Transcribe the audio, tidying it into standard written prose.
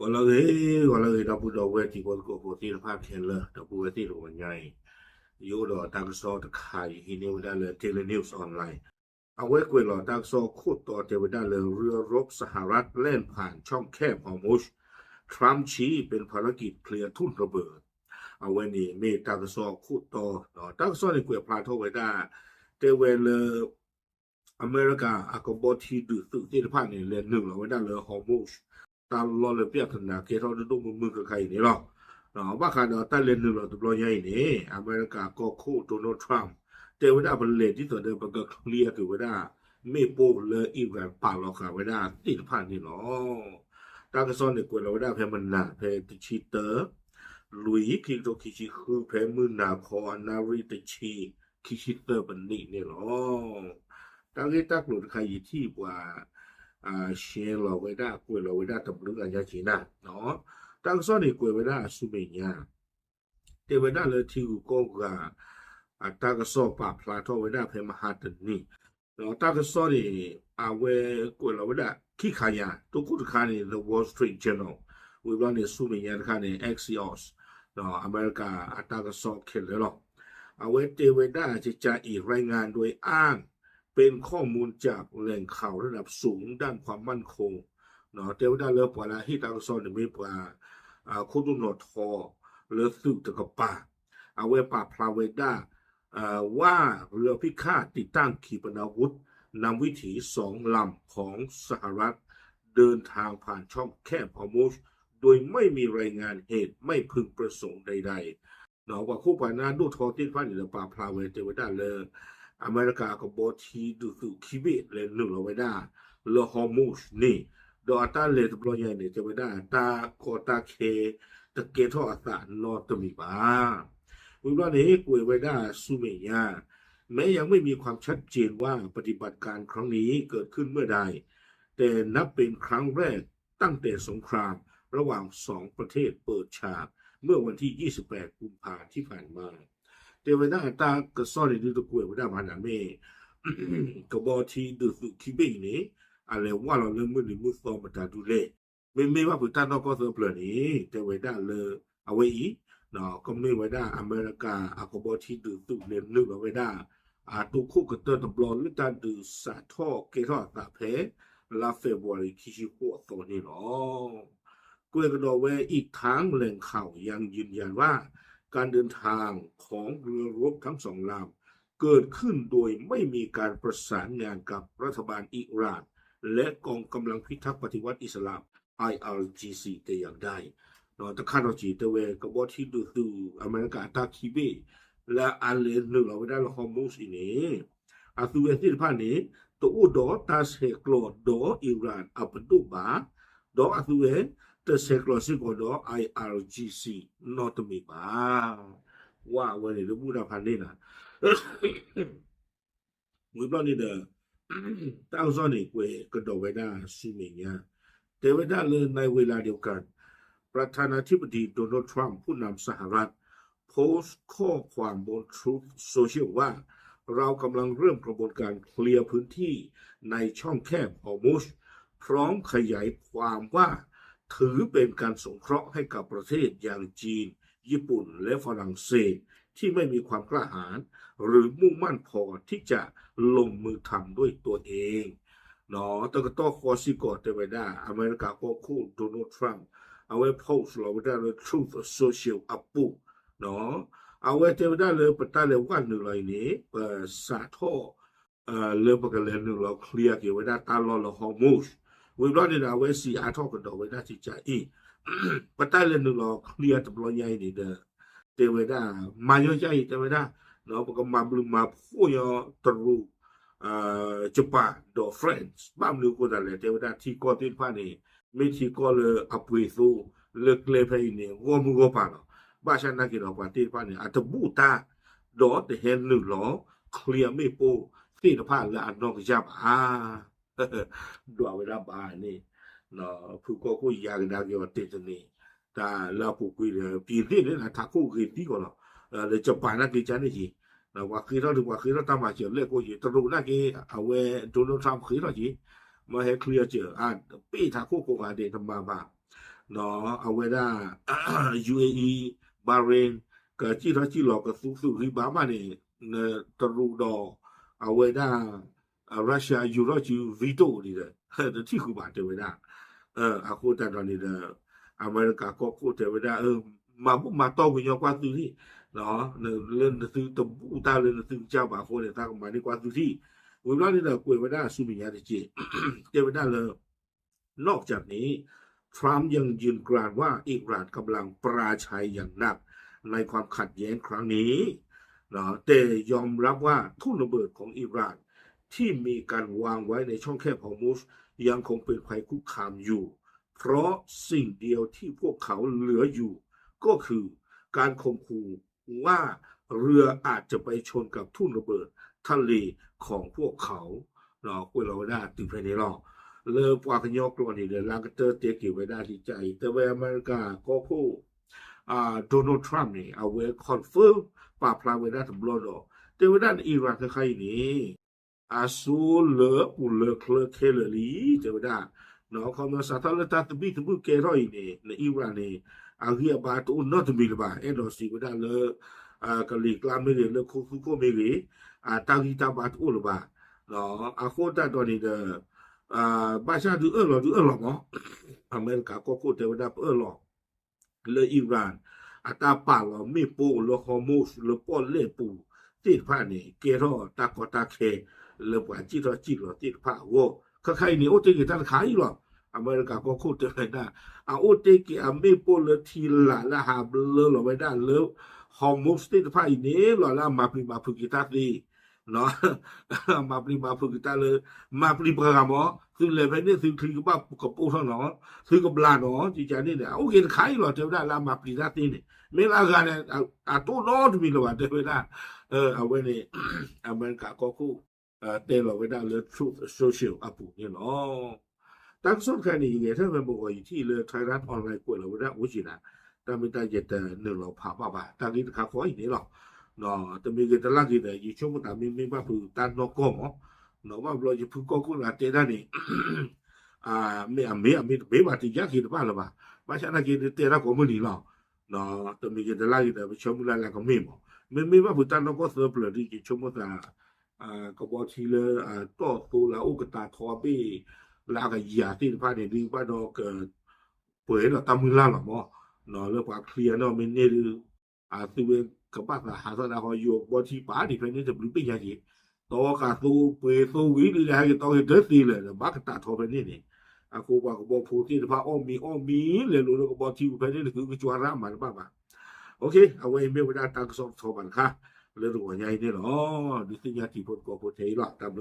Walau da pudo weti ko ti pa ken le da pu weti lo nyai yo do ta so ta khai hi ne da le tele news online เอาไว้กวยหลอดักซอขุดต่อเทวดาเลยเรือรบสหรัฐเล่นผ่านช่องแคบฮอร์มุซทรัมป์ชี้เป็นภารกิจเคลียร์ทุ่นระเบิดเอาไว้นี่เมดักซอขุดต่อดักซอนี่กวยพลาโทไว้ได้เตเวลอเมริกาอากบที่ดื้อที่ผ่านนี่เลน1แล้วไว้ได้เลยฮอร์มุซตามรอเลยเปียกนาเกทอดุมือกับใครนี่หรอว่าคันตาเลน1แล้วตัวใหญ่นี่อเมริกาก็คู่โดนัลด์ทรัมป์แต่ว่าบริเลที่ตัวเดิมก็เคลียร์คือว่าไม่โปเลยอีกแบบป่าหรอกค่ะว่าติดผ่านนี่เนาะตากระซ้อนนี่กว่าว่าเพมันนาเพติชิเตอร์ลุยคิโตคิชิคือเพมือนาคอนาริติชิคิชิเตอร์บันนี่นี่เนาะตากตักหลุดใครที่ว่าเชลเราไว้ได้กว่าเราไว้ได้ตำลึงอันยาจีน่ะเนาะตากระซ้อนนี่กว่าไว้ได้สุเมียแต่ว่าได้เลยที่ก็ว่าตากสอปาพลาโทไว้ได้เพมหาตนี่ตากสอนี่เวกวยเราไว้ได้ขี้ขายาตุกุตคานี่ The Wall Street Journal วิบลานี่สุเมียนคานี่ Axios อเมริกาตากสอเข็นเลยหรอกเวเตไว้ได้จะอีกรายงานโดยอ้างเป็นข้อมูลจากแหล่งข่าวระดับสูงด้านความมั่นคงเตวได้เลยปว่าที่ตากสอนี่มีปว่าคุตุนทอเลสุตกปาเวปาพลาเวได้ว่าเรือพิฆาตติดตั้งขีปนาวุธนำวิถี2ลำของสหรัฐเดินทางผ่านช่องแคบฮอร์มุซโดยไม่มีรายงานเหตุไม่พึงประสงค์ใดๆว่าคู่ปานาดูทอติดพันหรือปาพลาเวเตวดาเลยอเมริกาก็บ่ที่ดูคิเบตเลย1ไว้ได้เลฮอร์มุซนี่ดอตาเลตบลอยนี่เตวดาตาโคตาเคตะเกทอสานอตมีบาวิบลานี้กวยไว้ได้สุเมียแม้ยังไม่มีความชัดเจนว่าปฏิบัติการครั้งนี้เกิดขึ้นเมื่อใดแต่นับเป็นครั้งแรกตั้งแต่สงครามระหว่าง2ประเทศเปิดฉากเมื่อวันที่28กุมภาพันธ์ที่ผ่านมาแต่เวลาตากระซ้อนดูตะกวยไว้ได้มาหนาเมกบที่ดูสุคิเบนี่อะไรว่าเราเริ่มมือซ้อมมาตาดูเลไม่ว่าผู้ท่านก็เสพเลยนี่แต่เวลาเลยเอาไว้อีก็ไม่ไว้ได้อเมริกาก็บ่ที่ดื้อตุเล่ม1ไว้ได้ตุคู่กับตบลอนหรือตาดื้อสาทอเกทอตาเพลาเฟบรุคิชิโคตัวนี้เนาะกวยก็ดอไว้อีกทางแหล่งข่าวยังยืนยันว่าการเดินทางของเรือรบทั้ง2ลำเกิดขึ้นโดยไม่มีการประสานงานกับรัฐบาลอิหร่านและกองกำลังพิทักษ์ปฏิวัติอิสลาม IRGC แต่อย่างใดตะคาดจีตะเวก็บ่ที่ดูอเมริกาตาคิเบและอันเลน1เราไว้ได้ฮอร์มุซอีนี่สุเวที่ผ่านนี้ตัวดอตาเซโคลดออิหร่านอัปดุบาดอสุเวตะเซโคลซิโกดอ IRGC นอตมีบาว่าวันนี้ดูดาพันนี่นะวิบลานี่เด้อตั้งซอนี่กวยก็ดอไว้ได้สุเมียแต่ไว้ได้เลยในเวลาเดียวกันประธานาธิบดีโดนัลด์ทรัมป์ผู้นำสหรัฐโพสต์ข้อความบน Truth Social ว่าเรากำลังเริ่มกระบวนการเคลียร์พื้นที่ในช่องแคบฮอร์มุซพร้อมขยายความว่าถือเป็นการสงเคราะห์ให้กับประเทศอย่างจีนญี่ปุ่นและฝรั่งเศสที่ไม่มีความกล้าหาญหรือมุ่งมั่นพอที่จะลงมือทำด้วยตัวเองแต่ก็ต้องขอสิกอแต่ไว้ได้อเมริกาก็คู่โดนัลด์ทรัมป์เอาไว้โพสต์เราได้เลย Truth Social อัปปุเอาไว้เจอได้เลยปะตาเลยวัน1เลยนี้สาทอเริ่มกันเลย1เราเคลียร์เกี่ยวไว้ได้ตาลอฮอร์มุซวิบลานี่เอาไว้สีอาทอกันดอกไว้ได้ที่จะอีปะตาเลย1เราเคลียร์ตบลอใหญ่นี่เด้อเตไว้ได้มาเยอะใจเตไว้ได้ปะก็มาบลูมาพูยตรูJapan do friends บ้ามลือก็ได้เลยเตไว้ได้ที่ก็ติดผ่านนี่ไม่ที่ก็เลยอัปเวซูเลิกเลยไปนี่งอมือก็ปาเนาะบ้าฉันนักกินออกปาติผ่านนี่อัตบูตาดอแต่เห็น1หรอเคลียร์ไม่โปที่ผ่านแล้วอันนอกจับดอเวลาบานี่ผู้ก็คุยยากได้เกี่ยวกับติดนี่แต่เราผู้คุยปีนี้เนี่ยนะถ้าคู่คือที่ก็เนาะเลยจะปานักกิจนี่จีว่าคือเราถึงว่าคือเราตามมาเจอเรื่องก็อยู่ตรงนั้นกี่เอาไว้โดนัลด์ทรัมป์คือเราจีมาให้เคลียร์เจอปีถ้าคู่ก็ได้ทำมาบ้าง เนาะเอาไว้ได้ UAE บาห์เรนก็จิทอจิหลอกก็สู้ๆคือบามานี่เนตรูดอเอาไว้ได้รัสเซียยูโรจิวีโตนี่แหละที่คือบาเตไว้ได้อาโคตาตอนนี้อเมริกาก็โคตาไว้ได้มาต่อกันยกว่าซื้อที่เนาะเรื่องซื้อตบูตาเรื่องซื้อเจ้าบาโคเนี่ยตาก็มานี่กว่าซื้อที่เวลานี้เราคุยไว้ได้สุมิยาติเจเตไว้ได้เลยนอกจากนี้ทรัมป์ยังยืนกรานว่าอิหร่านกำลังปราชัยอย่างหนักในความขัดแย้งครั้งนี้เนาะแต่ยอมรับว่าทุ่นระเบิดของอิหร่านที่มีการวางไว้ในช่องแคบฮอร์มุซยังคงเป็นภัยคุกคามอยู่เพราะสิ่งเดียวที่พวกเขาเหลืออยู่ก็คือการข่มขู่ว่าเรืออาจจะไปชนกับทุ่นระเบิดทะเลของพวกเขาเนาะคุยเราได้ถึงภายในรอบเลอปว่ากันยกตัวนี่เลยลางก็เตอร์เตกิไว้ได้ที่ใจแต่ว่าอเมริกาก็ผู้โดนัลด์ทรัมป์นี่เอาไว้คอนเฟิร์มปราบพลางไว้ได้ทั้งหมดแต่ว่าด้านอิหร่านใครนี่อาซูเลอุเลเคลเคเลลีแต่ว่าด้านเนาะเขามาสาธารณรัฐบิทุเกรอยนี่ในอิหร่านนี่อาเฮียบาตุนนอตมิลบาเอดอสิว่าด้านเลกะลีกลามเมเรเลคุโกเมเรตากิตาบาตุลบาเนาะอาโคตาตัวนี้บาชาดูหรอเนาะอเมริกาก็พูดแต่ว่าได้หรอle Iran ata palo mi po lo homos lo po le pu ti pha ni ke ro ta ko ta khe le pwa ji ro ti pha wo kha khai ni o te ki ta khai lo America ko khu te da o te ki a mi po le thi la ha le lo ba da le homos ti pha ni lo la ma pu ki ta ti no ma pu ki ta le ma pra mo ซึ่งเลยไปนี่ซึ่งคือว่ากับปูเท่าเนาะซึ่งกับลาเนาะจิจานี่เนี่ยโอเคขายหรอเจ้าได้ลามาปรีซาตินี่เมลากันเนี่ยตัวนอดมีหรอว่าเด้ได้เอาไว้นี่อเมริกาก็คู่เตลไว้ได้เลย Truth Social อ่ะปู่นี่เนาะตั้งสนแค่นี้ไงถ้ามันบอกว่าอยู่ที่เลยไทยรัฐออนไลน์กว่าเราได้อุจินะแต่ไม่ได้เจตนึงเราพาป่ะตั้งนี้ขาขออีกนี่หรอเนาะแต่มีกันตลาดที่ได้อยู่ช่วงนั้นมีว่าปู่ตันนอกก็หมอเนาะว่าเราจะพูดก็คุณละเตได้นี่ไม่ว่าที่ยากที่บ้านละบ่ว่าฉันน่ะกินเตระก็มื้อนี้ล่ะเนาะแต่มีกันตลาดที่ได้ชมละละก็มีบ่ไม่ว่าผู้ตันนอกก็เสิร์ฟเลยที่ชมว่าก็บ่ทีเลยต่อตัวละอุกตาทอบีลาก็ยาที่บ้านนี่ดีว่าดอกเปิดแล้วตามมือละล่ะบ่เนาะแล้วว่าเคลียร์เนาะมันนี่สิเวก็บ่หาซะได้ฮออยู่บ่ที่ป่าที่เพิ่นจะบ่เป็นอย่างนี้ตัวกาตูเปตูวิลีให้ตัวเฮ็ดสิเลยบักตาทอไปนี่อะคูว่าก็บ่พูดที่พาอ้อมีเลยรู้ก็บ่ที่ไปนี่คือจวรามันป่ะโอเคเอาไว้เมื่อเวลาตั้งสอบทอบันค่ะเลยรู้ว่าใหญ่นี่เนาะดิสิญาติพลก็บ่เทล่ะตาม